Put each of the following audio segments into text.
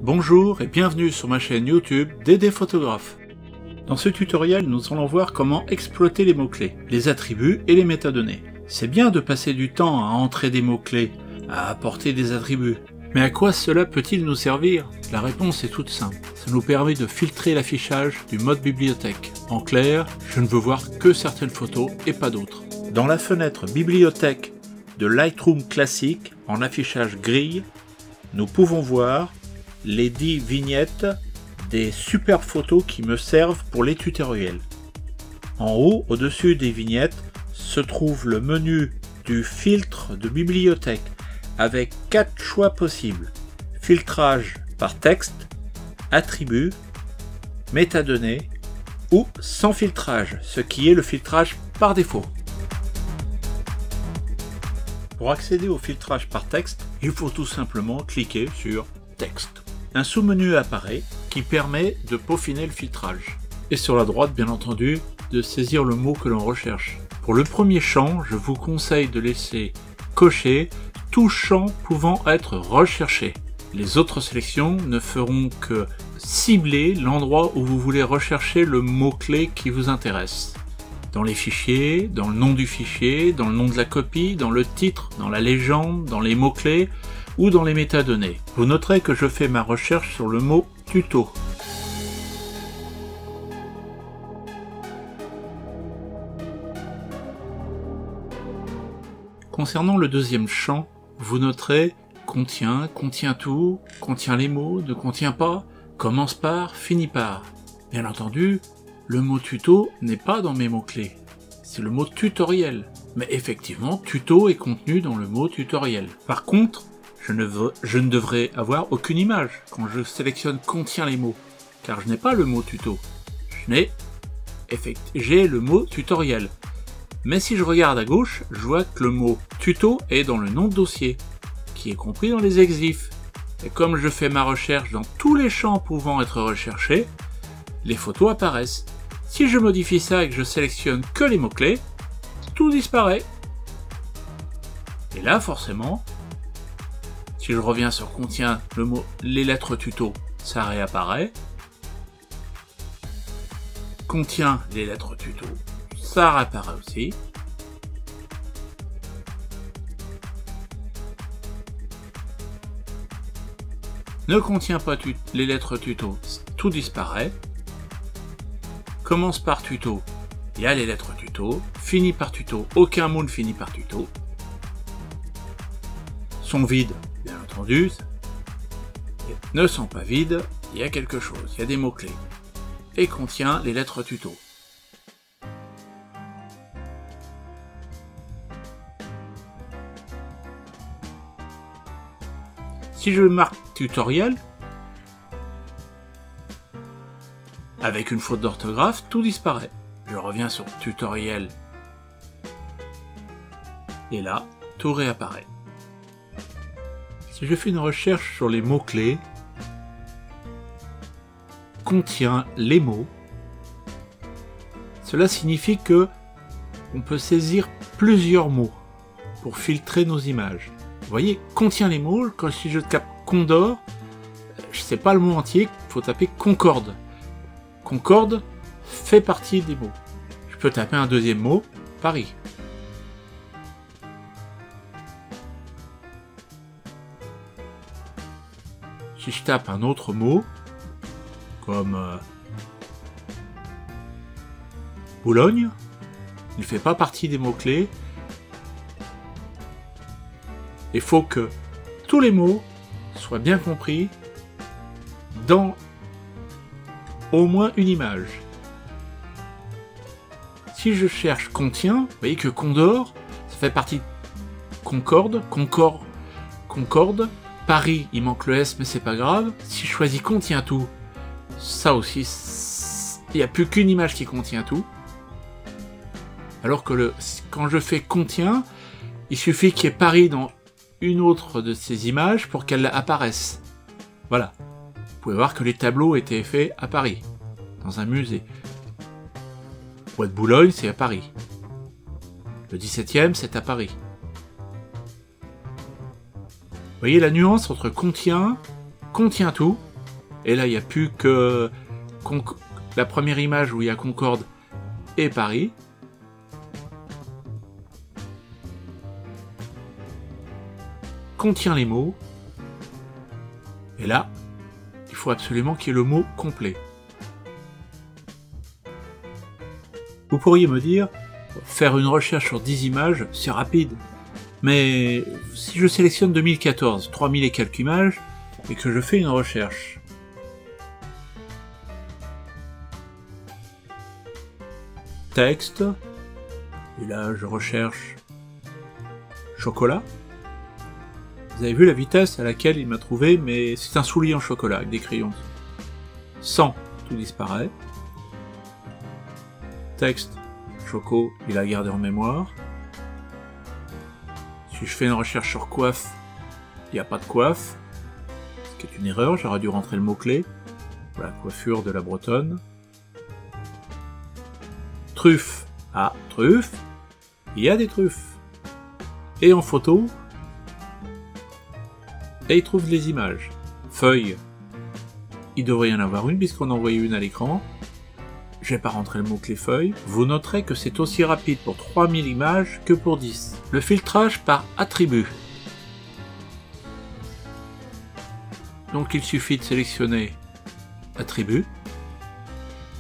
Bonjour et bienvenue sur ma chaîne YouTube Dédé Photographe. Dans ce tutoriel, nous allons voir comment exploiter les mots-clés, les attributs et les métadonnées. C'est bien de passer du temps à entrer des mots-clés, à apporter des attributs. Mais à quoi cela peut-il nous servir? La réponse est toute simple. Ça nous permet de filtrer l'affichage du mode bibliothèque. En clair, je ne veux voir que certaines photos et pas d'autres. Dans la fenêtre bibliothèque de Lightroom classique, en affichage grille, nous pouvons voir les 10 vignettes des super photos qui me servent pour les tutoriels. En haut, au-dessus des vignettes, se trouve le menu du filtre de bibliothèque avec 4 choix possibles. Filtrage par texte, attributs, métadonnées ou sans filtrage, ce qui est le filtrage par défaut. Pour accéder au filtrage par texte, il faut tout simplement cliquer sur texte. Un sous-menu apparaît qui permet de peaufiner le filtrage. Et sur la droite, bien entendu, de saisir le mot que l'on recherche. Pour le premier champ, je vous conseille de laisser cocher tout champ pouvant être recherché. Les autres sélections ne feront que cibler l'endroit où vous voulez rechercher le mot-clé qui vous intéresse. Dans les fichiers, dans le nom du fichier, dans le nom de la copie, dans le titre, dans la légende, dans les mots-clés ou dans les métadonnées. Vous noterez que je fais ma recherche sur le mot tuto. Concernant le deuxième champ, vous noterez contient, contient tout, contient les mots, ne contient pas, commence par, finit par. Bien entendu, le mot tuto n'est pas dans mes mots-clés. C'est le mot tutoriel. Mais effectivement, tuto est contenu dans le mot tutoriel. Par contre, je ne devrais avoir aucune image quand je sélectionne contient les mots, car je n'ai pas le mot tuto. J'ai le mot tutoriel. Mais si je regarde à gauche, je vois que le mot tuto est dans le nom de dossier, qui est compris dans les exifs. Et comme je fais ma recherche dans tous les champs pouvant être recherchés, les photos apparaissent. Si je modifie ça et que je sélectionne que les mots-clés, tout disparaît. Et là, forcément, si je reviens sur contient le mot les lettres tuto, ça réapparaît. Contient les lettres tuto, ça réapparaît aussi. Ne contient pas les lettres tuto, tout disparaît. Commence par tuto, il y a les lettres tuto. Finit par tuto, aucun mot ne finit par tuto. Sont vides, bien entendu. Ne sont pas vides, il y a quelque chose, il y a des mots-clés. Et contient les lettres tuto. Si je marque tutoriel, avec une faute d'orthographe, tout disparaît. Je reviens sur tutoriel. Et là, tout réapparaît. Si je fais une recherche sur les mots-clés, contient les mots, cela signifie que on peut saisir plusieurs mots pour filtrer nos images. Vous voyez, contient les mots, si je tape Condor, je sais pas le mot entier, il faut taper Concorde. Concorde fait partie des mots. Je peux taper un deuxième mot, Paris. Si je tape un autre mot, comme Boulogne, il ne fait pas partie des mots-clés. Il faut que tous les mots soient bien compris dans au moins une image. Si je cherche contient, vous voyez que Condor, ça fait partie de Concorde, Concorde, Paris, il manque le S mais c'est pas grave. Si je choisis contient tout, ça aussi, il n'y a plus qu'une image qui contient tout. Alors que quand je fais contient, il suffit qu'il y ait Paris dans une autre de ces images pour qu'elle apparaisse. Voilà. Vous pouvez voir que les tableaux étaient faits à Paris, dans un musée. Bois de Boulogne, c'est à Paris. Le 17e, c'est à Paris. Vous voyez la nuance entre contient tout, Et là, il n'y a plus que la première image où il y a Concorde et Paris. Contient les mots. Et là, il faut absolument qu'il y ait le mot complet. Vous pourriez me dire, faire une recherche sur 10 images, c'est rapide. Mais si je sélectionne 2014, 3000 et quelques images, et que je fais une recherche, texte, et là je recherche chocolat. Vous avez vu la vitesse à laquelle il m'a trouvé, mais c'est un soulier en chocolat avec des crayons. Sans, tout disparaît. Texte, choco, il a gardé en mémoire. Si je fais une recherche sur coiffe, il n'y a pas de coiffe, ce qui est une erreur, j'aurais dû rentrer le mot-clé. Voilà, coiffure de la Bretonne. Truffe, ah, truffe, il y a des truffes. Et en photo, et il trouve les images. Feuille, il devrait y en avoir une puisqu'on a envoyé une à l'écran. Je vais pas rentrer le mot-clé feuille. Vous noterez que c'est aussi rapide pour 3000 images que pour 10. Le filtrage par attribut. Donc il suffit de sélectionner attribut.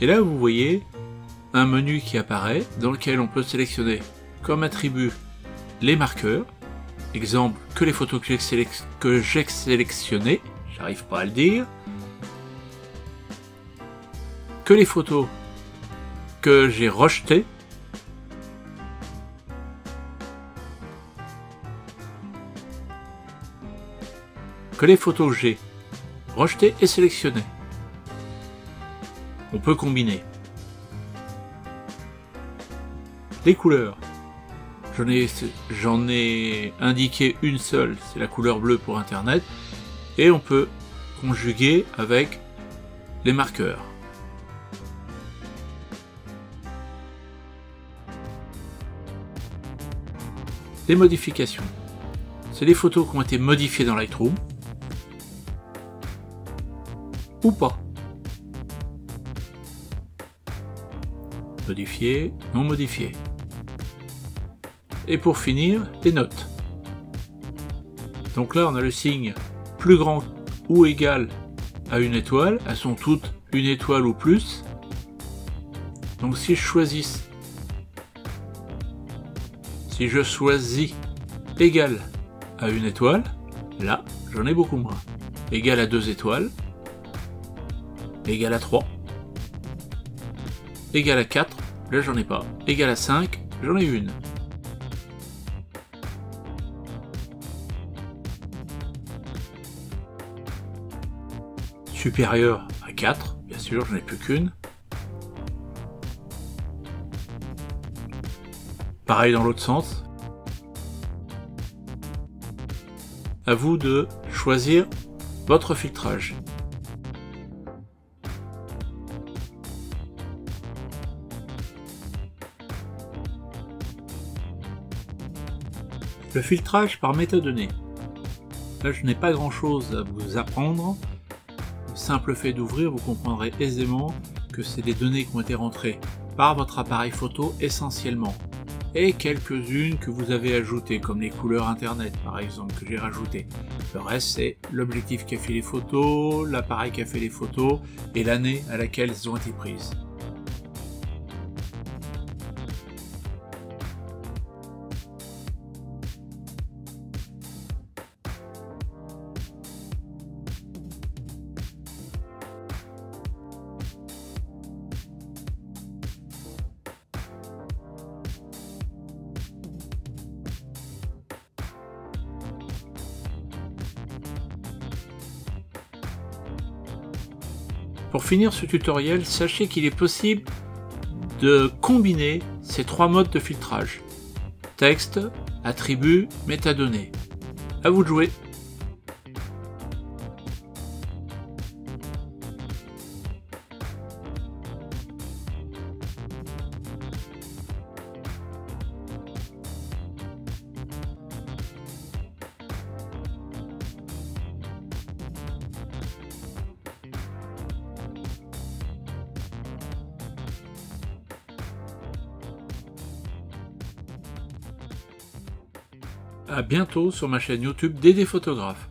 Et là vous voyez un menu qui apparaît dans lequel on peut sélectionner comme attribut les marqueurs. Exemple, que les photos que j'ai sélectionnées, j'arrive pas à le dire. Que les photos que j'ai rejetées. Que les photos que j'ai rejetées et sélectionnées. On peut combiner. Les couleurs. J'en ai indiqué une seule, c'est la couleur bleue pour Internet. Et on peut conjuguer avec les marqueurs. Les modifications. C'est les photos qui ont été modifiées dans Lightroom. Ou pas. Modifié, non modifié. Et pour finir, les notes. Donc là, on a le signe plus grand ou égal à une étoile. Elles sont toutes une étoile ou plus. Donc si je choisis égal à une étoile, là, j'en ai beaucoup moins. Égal à 2 étoiles. Égal à 3. Égal à 4, là j'en ai pas. Égal à 5, j'en ai une. Supérieur à 4, bien sûr, j'en ai plus qu'une. Pareil dans l'autre sens. À vous de choisir votre filtrage. Le filtrage par métadonnées. Là, je n'ai pas grand-chose à vous apprendre. Le simple fait d'ouvrir, vous comprendrez aisément que c'est des données qui ont été rentrées par votre appareil photo essentiellement. Et quelques-unes que vous avez ajoutées, comme les couleurs internet par exemple, que j'ai rajoutées. Le reste, c'est l'objectif qui a fait les photos, l'appareil qui a fait les photos, et l'année à laquelle elles ont été prises. Pour finir ce tutoriel, sachez qu'il est possible de combiner ces 3 modes de filtrage. Texte, attributs, métadonnées. À vous de jouer. à bientôt sur ma chaîne YouTube Dédé Photographe.